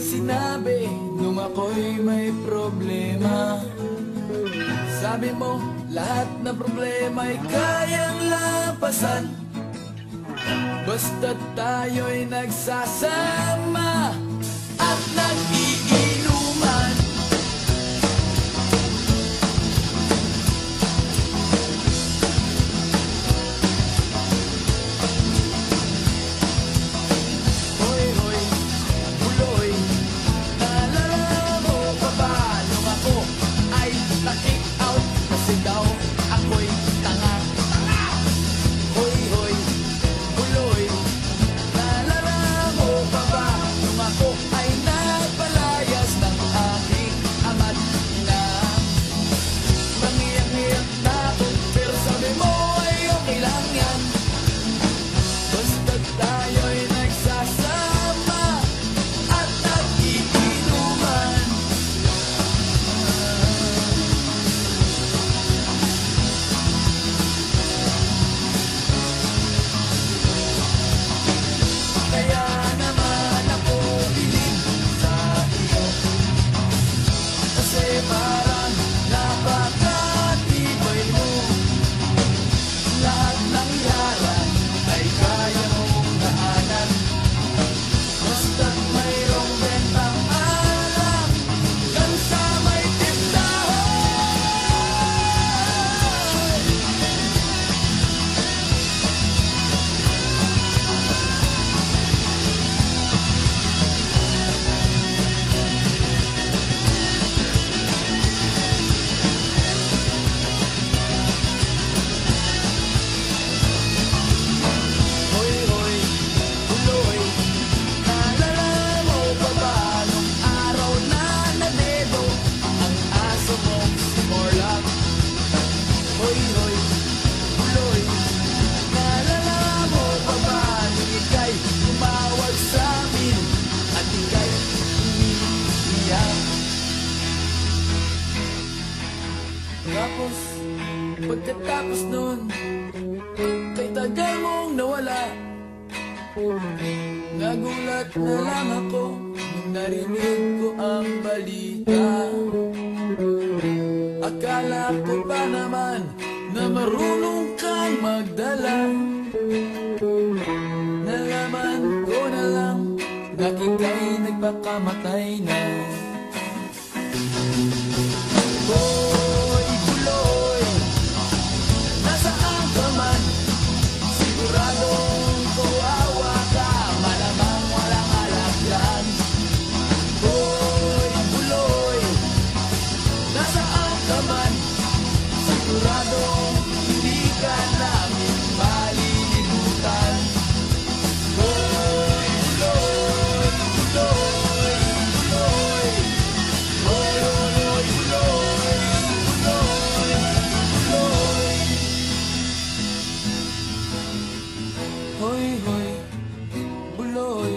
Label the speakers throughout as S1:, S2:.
S1: sinabi nung ako'y may problema. Sabi mo, lahat na problema'y kayang lampasan basta't tayo'y nagsasama at nag-iinuman. Hoy, hoy, buloy, naalala mo pa ba nung ako ay na-kick out kasi daw ako'y tanga? Hoy, hoy, buloy, naalala mo pa ba nung ako ay nagpalayas ng aking ama't ina? Mangiyak-ngiyak na ako pero sabi mo ay okay lang yan basta't tayo'y nagsasama at nag-iinuman. Kaya naman ako bilib sa iyo kasi parang napakatibay mo. Lahat ng yaran ay kaya mong daanan basta't mayroong bentang alak dyan sa may tindahan. Hoy, hoy, buloy, naalala mo pa ba nung araw na nadedo ang aso mong si Morlock? Hoy, hoy, buloy, naalala mo pa ba nung ika'y tumawag sa amin at ika'y umiiyak? Tapos, pagkatapos nun, kay tagal mong nawala. Nagulat na lang ako nung narinig ko ang balita. Akala ko pa naman na marunong kang magdala. Nalaman ko na lang na ika'y nagpakamatay na. Hoy, buloy, nasaan ka man? Siguradong kawawa ka, malamang walang alaklan. Hoy, buloy, nasaan ka man? Siguradong hindi ka namin malilimutan. Hoy, buloy, buloy, buloy. Hoy, hoy, hoy, buloy, buloy, buloy. Hoy, hoy, buloy,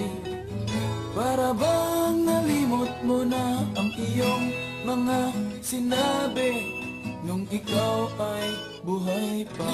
S1: para bang nalimot mo na ang iyong mga sinabi nung ikaw ay buhay pa?